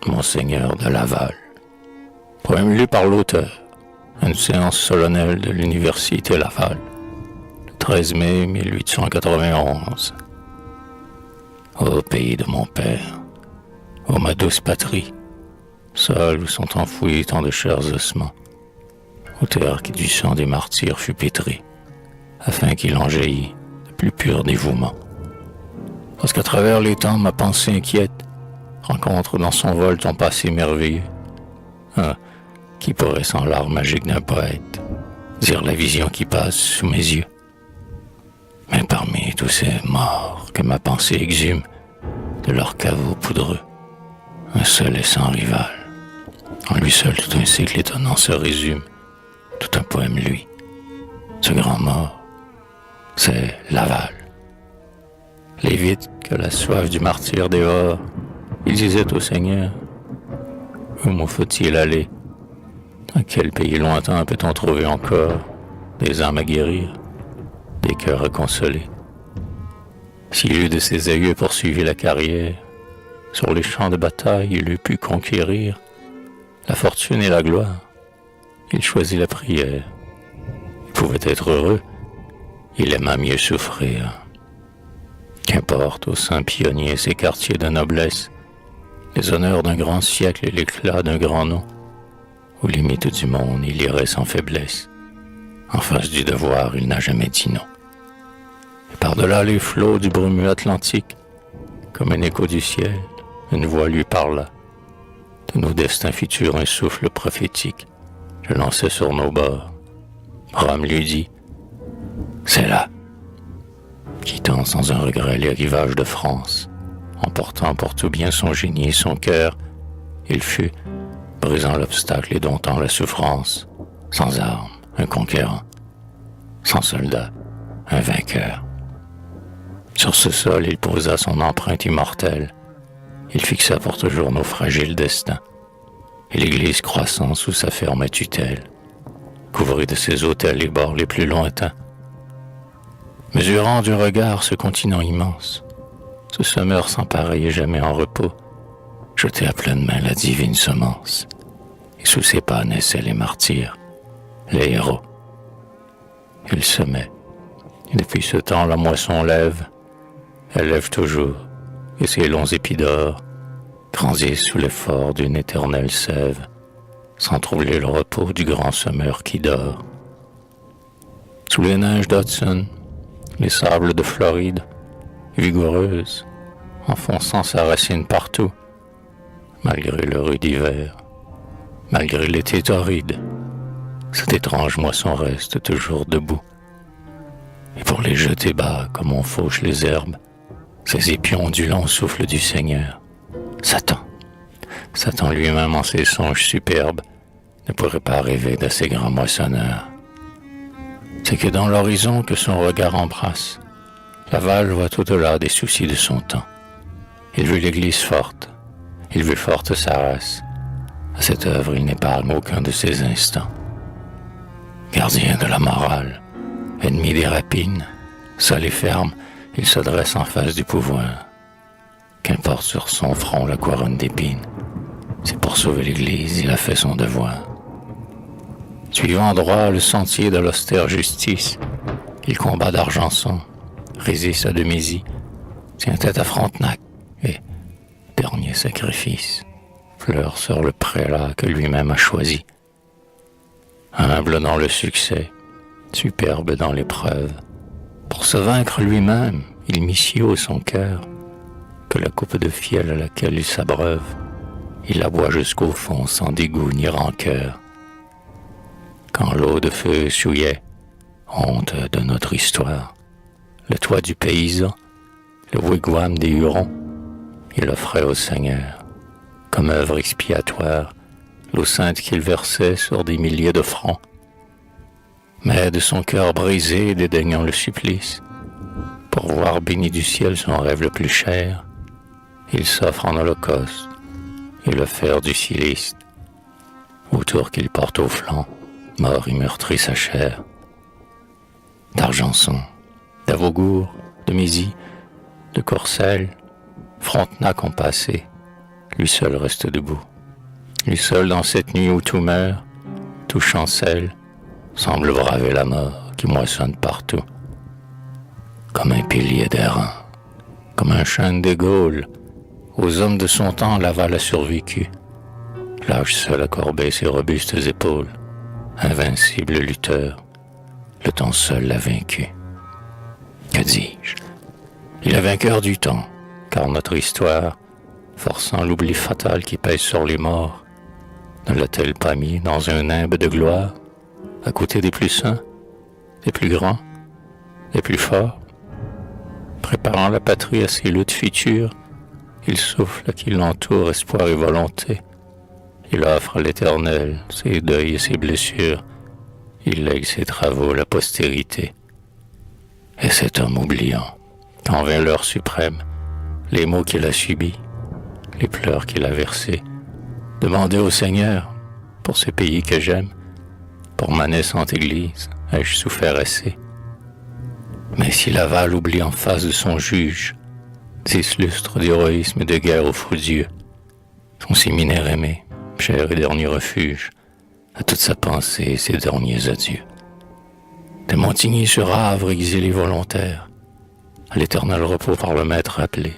Monseigneur de Laval. Poème lu par l'auteur à une séance solennelle de l'Université Laval, le 13 mai 1891. Ô pays de mon père, ô ma douce patrie, seul où sont enfouis tant de chers ossements, ô terre qui du sang des martyrs fut pétrie, afin qu'il en jaillit le plus pur dévouement. Parce qu'à travers les temps, ma pensée inquiète rencontre dans son vol ton passé merveilleux. Qui pourrait, sans l'art magique d'un poète, dire la vision qui passe sous mes yeux? Mais parmi tous ces morts que ma pensée exhume de leur caveau poudreux, un seul est sans rival. En lui seul tout un cycle étonnant se résume, tout un poème lui. Ce grand mort, c'est Laval. Les vides que la soif du martyr dévore, il disait au Seigneur, où m'en faut-il aller? Dans quel pays lointain peut-on trouver encore des âmes à guérir, des cœurs à consoler? S'il eût de ses aïeux poursuivi la carrière, sur les champs de bataille il eût pu conquérir la fortune et la gloire. Il choisit la prière. Il pouvait être heureux, il aima mieux souffrir. Qu'importe aux saints pionniers ces quartiers de noblesse, les honneurs d'un grand siècle et l'éclat d'un grand nom. Aux limites du monde, il irait sans faiblesse. En face du devoir, il n'a jamais dit non. Et par-delà les flots du brumeux Atlantique, comme un écho du ciel, une voix lui parla. De nos destins futurs, un souffle prophétique, je lançais sur nos bords. Rome lui dit, c'est là. Quittant sans un regret les rivages de France, emportant pour tout bien son génie et son cœur, il fut, brisant l'obstacle et domptant la souffrance, sans armes, un conquérant, sans soldat, un vainqueur. Sur ce sol, il posa son empreinte immortelle, il fixa pour toujours nos fragiles destins, et l'Église croissant sous sa ferme tutelle, couvrit de ses autels les bords les plus lointains. Mesurant du regard ce continent immense, ce semeur sans pareil et jamais en repos, jetait à pleine main la divine semence, et sous ses pas naissaient les martyrs, les héros. Il semait, et depuis ce temps la moisson lève, elle lève toujours, et ses longs épis d'or grandissent sous l'effort d'une éternelle sève, sans troubler le repos du grand semeur qui dort. Sous les neiges d'Hudson, les sables de Floride, vigoureuses, enfonçant sa racine partout, malgré le rude hiver, malgré l'été torride, cette étrange moisson reste toujours debout. Et pour les jeter bas comme on fauche les herbes, ces épis ondulants souffle du Seigneur. Satan lui-même en ses songes superbes ne pourrait pas rêver de ces grands moissonneurs. C'est que dans l'horizon que son regard embrasse, Laval voit au-delà des soucis de son temps. Il veut l'Église forte, il veut forte sa race. À cette œuvre, il n'épargne aucun de ses instants. Gardien de la morale, ennemi des rapines, seul et ferme, il se dresse en face du pouvoir. Qu'importe sur son front la couronne d'épines, c'est pour sauver l'Église, il a fait son devoir. Suivant droit le sentier de l'austère justice, il combat d'Argenson, résiste à Demizy, tient tête à Frontenac, et, dernier sacrifice, pleure sur le prélat que lui-même a choisi. Humble dans le succès, superbe dans l'épreuve, pour se vaincre lui-même, il mit si haut son cœur, que la coupe de fiel à laquelle il s'abreuve, il la boit jusqu'au fond sans dégoût ni rancœur. Quand l'eau de feu souillait, honte de notre histoire, le toit du paysan, le wigwam des Hurons, il offrait au Seigneur, comme œuvre expiatoire, l'eau sainte qu'il versait sur des milliers de francs. Mais de son cœur brisé, dédaignant le supplice, pour voir béni du ciel son rêve le plus cher, il s'offre en holocauste, et le fer du cilice, autour qu'il porte au flanc, mort et meurtrit sa chair. D'Argenson, d'Avaugour, de Mézy, de Courcelles, Frontenac ont passé, lui seul reste debout. Lui seul dans cette nuit où tout meurt, tout chancelle, semble braver la mort qui moissonne partout. Comme un pilier d'airain, comme un chêne des Gaules, aux hommes de son temps Laval a survécu. L'âge seul a courbé ses robustes épaules, invincible lutteur, le temps seul l'a vaincu. Que dis-je? Il est vainqueur du temps, car notre histoire, forçant l'oubli fatal qui pèse sur les morts, ne l'a-t-elle pas mis dans un nimbe de gloire, à côté des plus saints, des plus grands, des plus forts? Préparant la patrie à ses luttes futures, il souffle à qui l'entoure espoir et volonté. Il offre à l'Éternel ses deuils et ses blessures. Il lègue ses travaux à la postérité. Et cet homme oubliant, quand vint l'heure suprême, les maux qu'il a subis, les pleurs qu'il a versés, demandait au Seigneur, pour ce pays que j'aime, pour ma naissante Église, ai-je souffert assez? Mais si Laval oublie en face de son juge 10 lustres d'héroïsme et de guerre au fou Dieu, son séminaire aimé, cher et dernier refuge, à toute sa pensée et ses derniers adieux. De Montigny-sur-Avre, exilé volontaire, à l'éternel repos par le maître appelé,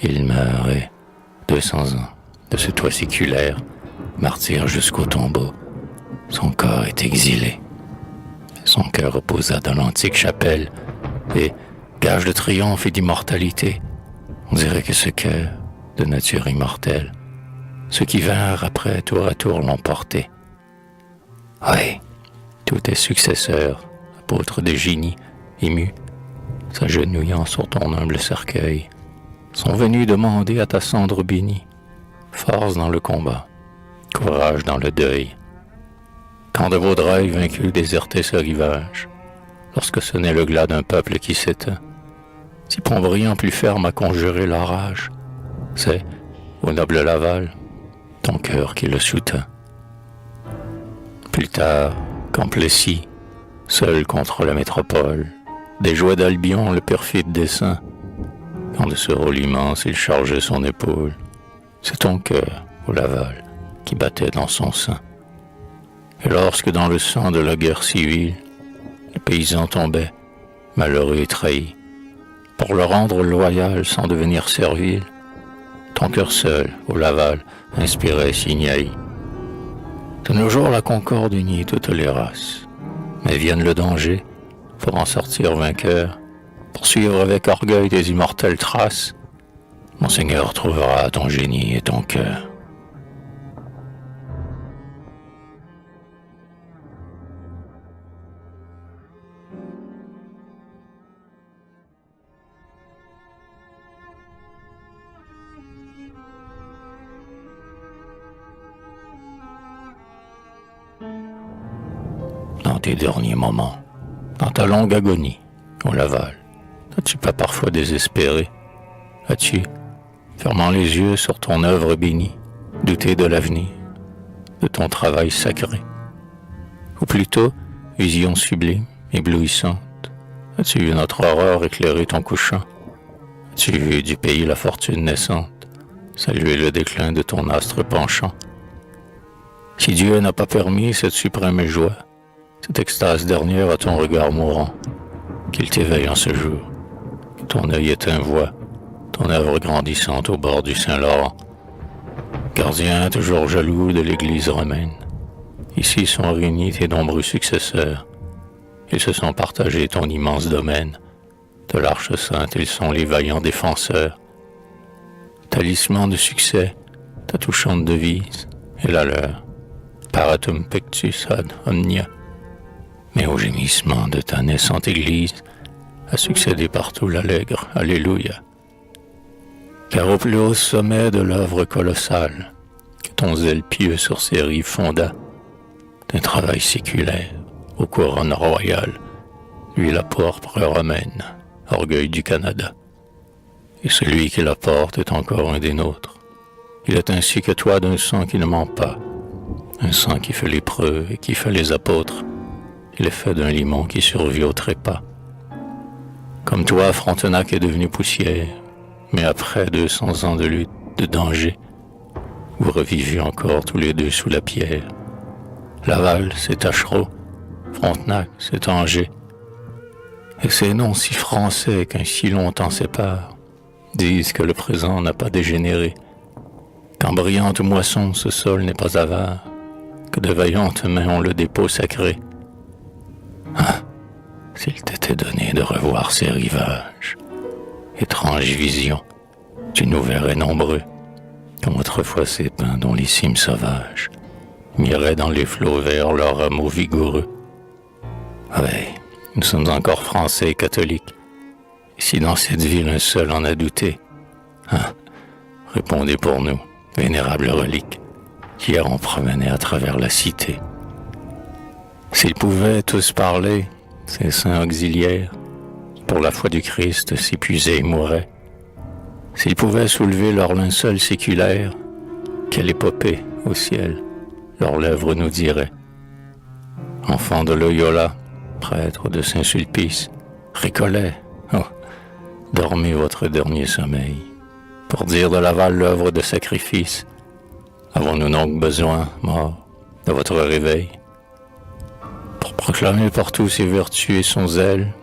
il meurt et 200 ans de ce toit séculaire, martyr jusqu'au tombeau, son corps est exilé. Son cœur reposa dans l'antique chapelle et, gage de triomphe et d'immortalité, on dirait que ce cœur, de nature immortelle, ceux qui vinrent après tour à tour l'ont porté. Oui, tous tes successeurs, apôtres de génie, émus, s'agenouillant sur ton humble cercueil, sont venus demander à ta cendre bénie force dans le combat, courage dans le deuil. Quand de Vaudreuil vaincu désertait ce rivage, lorsque sonnait le glas d'un peuple qui s'éteint, si Pontbriand plus ferme a conjuré l'orage, c'est, au noble Laval, ton cœur qui le soutint. Plus tard, quand Plessis, seul contre la métropole, déjouait d'Albion le perfide dessein, quand de ce rôle immense il chargeait son épaule, c'est ton cœur, au Laval, qui battait dans son sein. Et lorsque dans le sang de la guerre civile, les paysans tombaient, malheureux et trahis, pour le rendre loyal sans devenir servile, ton cœur seul, au Laval, inspirait Signaï. De nos jours, la concorde unit toutes les races, mais vienne le danger, pour en sortir vainqueur, poursuivre avec orgueil des immortelles traces, mon Seigneur trouvera ton génie et ton cœur. Dans tes derniers moments, dans ta longue agonie, au Laval, n'as-tu pas parfois désespéré? As-tu, fermant les yeux sur ton œuvre bénie, douté de l'avenir, de ton travail sacré? Ou plutôt, vision sublime, éblouissante, as-tu vu notre aurore éclairer ton couchant? As-tu vu du pays la fortune naissante, saluer le déclin de ton astre penchant? Si Dieu n'a pas permis cette suprême joie, cette extase dernière à ton regard mourant, qu'il t'éveille en ce jour, que ton œil éteint voie ton œuvre grandissante au bord du Saint-Laurent. Gardien toujours jaloux de l'Église romaine, ici sont réunis tes nombreux successeurs. Ils se sont partagés ton immense domaine. De l'Arche Sainte, ils sont les vaillants défenseurs. Talisman de succès, ta touchante devise est la leur. Paratum pectus ad omnia. Mais au gémissement de ta naissante Église a succédé partout l'allègre Alléluia. Car au plus haut sommet de l'œuvre colossale que ton zèle pieux sur ses rives fonda, d'un travail séculaire aux couronnes royales, lui la pourpre romaine, orgueil du Canada. Et celui qui la porte est encore un des nôtres. Il est ainsi que toi d'un sang qui ne ment pas, un sang qui fait les preuves et qui fait les apôtres. Il est fait d'un limon qui survit au trépas. Comme toi, Frontenac est devenu poussière, mais après 200 ans de lutte, de danger, vous revivez encore tous les deux sous la pierre. Laval, c'est Tachereau, Frontenac, c'est Angers. Et ces noms si français qu'un si longtemps sépare disent que le présent n'a pas dégénéré, qu'en brillante moisson ce sol n'est pas avare, que de vaillantes mains ont le dépôt sacré. Ah, s'il t'était donné de revoir ces rivages, étrange vision, tu nous verrais nombreux, comme autrefois ces pins dont les cimes sauvages miraient dans les flots verts leurs rameaux vigoureux. Ouais, nous sommes encore français et catholiques. Et si dans cette ville un seul en a douté, répondez pour nous, vénérables reliques, qu'hier on promenait à travers la cité. S'ils pouvaient tous parler, ces saints auxiliaires, qui pour la foi du Christ s'épuisaient et mouraient, s'ils pouvaient soulever leur linceul séculaire, quelle épopée au ciel leurs lèvres nous diraient. Enfants de Loyola, prêtres de Saint-Sulpice, Récollet, dormez votre dernier sommeil, pour dire de Laval l'œuvre de sacrifice. Avons-nous donc besoin, morts, de votre réveil, pour proclamer partout ses vertus et son zèle,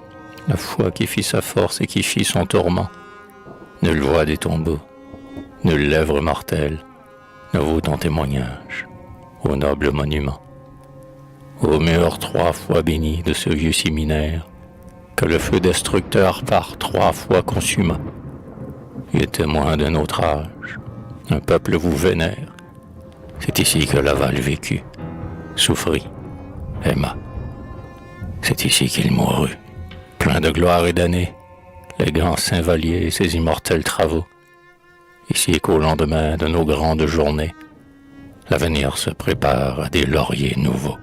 la foi qui fit sa force et qui fit son tourment? Nulle voix des tombeaux, nulle lèvre mortelle ne vaut ton témoignage, ô noble monument. Ô mur 3 fois béni de ce vieux séminaire, que le feu destructeur par 3 fois consuma. Il est témoin d'un autre âge, un peuple vous vénère. C'est ici que Laval vécut, souffrit, aima. C'est ici qu'il mourut, plein de gloire et d'années, léguant Saint-Vallier et ses immortels travaux. Ici qu'au lendemain de nos grandes journées, l'avenir se prépare à des lauriers nouveaux.